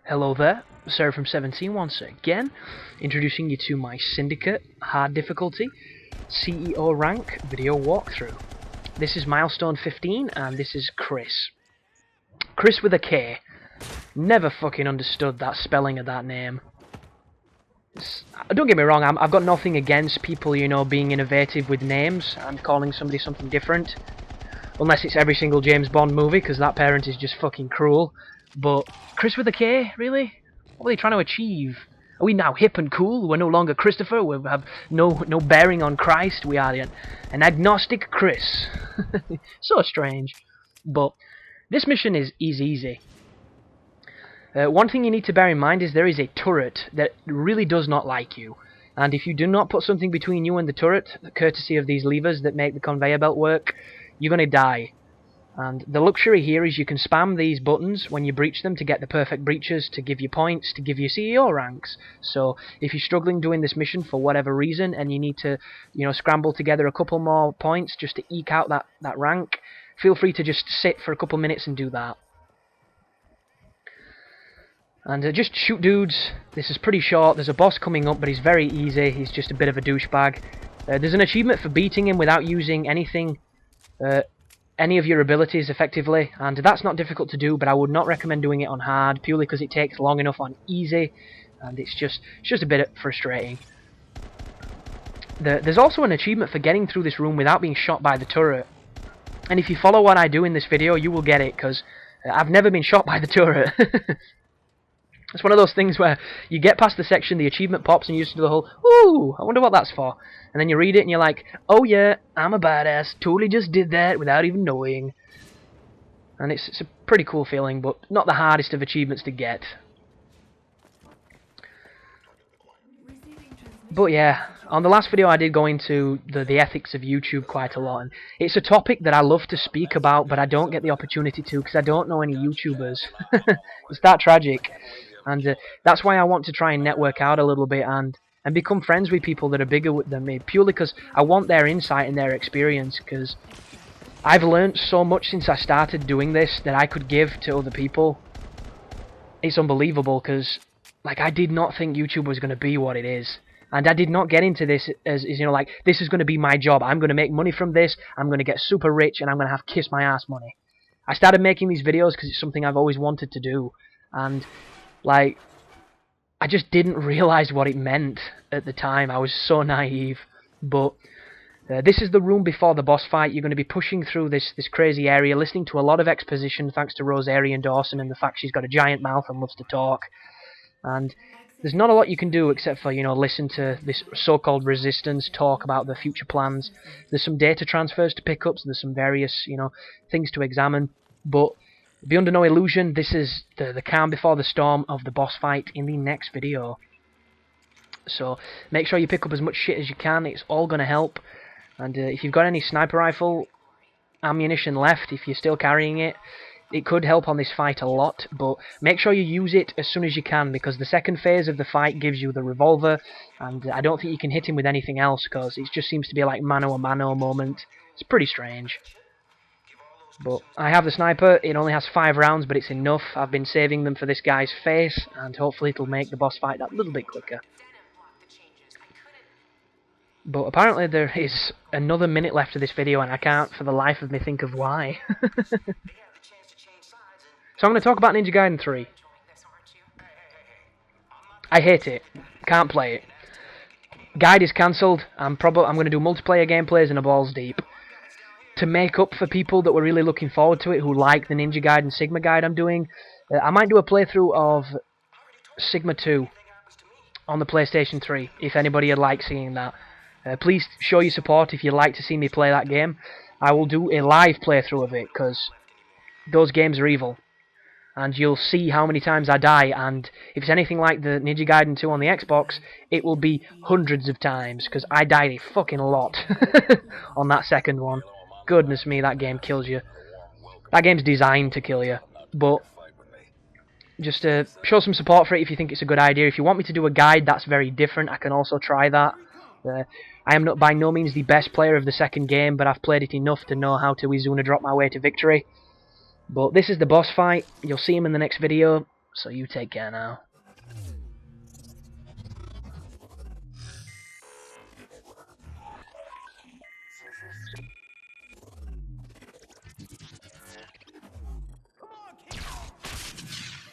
Hello there, Sarah from 17 once again, introducing you to my Syndicate hard difficulty CEO rank video walkthrough. This is Milestone 15 and this is Kris. Kris with a K. Never fucking understood that spelling of that name. Don't get me wrong, I've got nothing against people, you know, being innovative with names and calling somebody something different. Unless it's every single James Bond movie, because that parent is just fucking cruel. But Kris with a K, really? What are they trying to achieve? Are we now hip and cool? We're no longer Christopher. We have no bearing on Christ. We are an agnostic Kris. So strange. But this mission is easy. One thing you need to bear in mind is there is a turret that really does not like you. And if you do not put something between you and the turret, courtesy of these levers that make the conveyor belt work, you're going to die. And the luxury here is you can spam these buttons when you breach them to get the perfect breaches, to give you points, to give you CEO ranks. So if you're struggling doing this mission for whatever reason and you need to, you know, scramble together a couple more points just to eke out that rank, feel free to just sit for a couple minutes and do that. And just shoot dudes. This is pretty short. There's a boss coming up, but he's very easy. He's just a bit of a douchebag. There's an achievement for beating him without using anything, any of your abilities effectively, and that's not difficult to do, but I would not recommend doing it on hard, purely because it takes long enough on easy, and it's just a bit frustrating. There's also an achievement for getting through this room without being shot by the turret, and if you follow what I do in this video, you will get it, because I've never been shot by the turret. It's one of those things where you get past the section, the achievement pops, and you just do the whole, ooh, I wonder what that's for. And then you read it and you're like, oh yeah, I'm a badass, totally just did that without even knowing. And it's a pretty cool feeling, but not the hardest of achievements to get. But yeah, on the last video I did go into the ethics of YouTube quite a lot. And it's a topic that I love to speak about, but I don't get the opportunity to because I don't know any YouTubers. It's that tragic. And that's why I want to try and network out a little bit and become friends with people that are bigger than me, purely because I want their insight and their experience, because I've learned so much since I started doing this that I could give to other people. It's unbelievable, because like, I did not think YouTube was going to be what it is. And I did not get into this as you know, like, this is going to be my job. I'm going to make money from this. I'm going to get super rich and I'm going to have kiss my ass money. I started making these videos because it's something I've always wanted to do. And like, I just didn't realize what it meant at the time. I was so naive. But this is the room before the boss fight. You're going to be pushing through this crazy area, listening to a lot of exposition thanks to Rosarian Dawson and the fact she's got a giant mouth and loves to talk. And there's not a lot you can do except for, you know, listen to this so-called resistance talk about the future plans. There's some data transfers to pick up, so there's some various, you know, things to examine. But be under no illusion, this is the calm before the storm of the boss fight in the next video. So make sure you pick up as much shit as you can, it's all going to help. And if you've got any sniper rifle ammunition left, if you're still carrying it, it could help on this fight a lot, but make sure you use it as soon as you can, because the second phase of the fight gives you the revolver, and I don't think you can hit him with anything else, because it just seems to be like mano-a-mano moment. It's pretty strange. But I have the sniper. It only has 5 rounds, but it's enough. I've been saving them for this guy's face, and hopefully it'll make the boss fight that little bit quicker. But apparently there is another minute left of this video, and I can't for the life of me think of why. So I'm going to talk about Ninja Gaiden 3. I hate it. Can't play it. Guide is cancelled. I'm going to do multiplayer gameplays and a balls deep. To make up for people that were really looking forward to it, who like the Ninja Gaiden Sigma guide I'm doing, I might do a playthrough of Sigma 2 on the PlayStation 3, if anybody would like seeing that. Please show your support if you'd like to see me play that game. I will do a live playthrough of it, because those games are evil. And you'll see how many times I die, and if it's anything like the Ninja Gaiden 2 on the Xbox, it will be hundreds of times, because I died a fucking lot on that second one. Goodness me, that game kills you. That game's designed to kill you. But just show some support for it if you think it's a good idea. If you want me to do a guide, that's very different. I can also try that. I am not by no means the best player of the second game, but I've played it enough to know how to Izuna drop my way to victory. But this is the boss fight. You'll see him in the next video, so you take care now.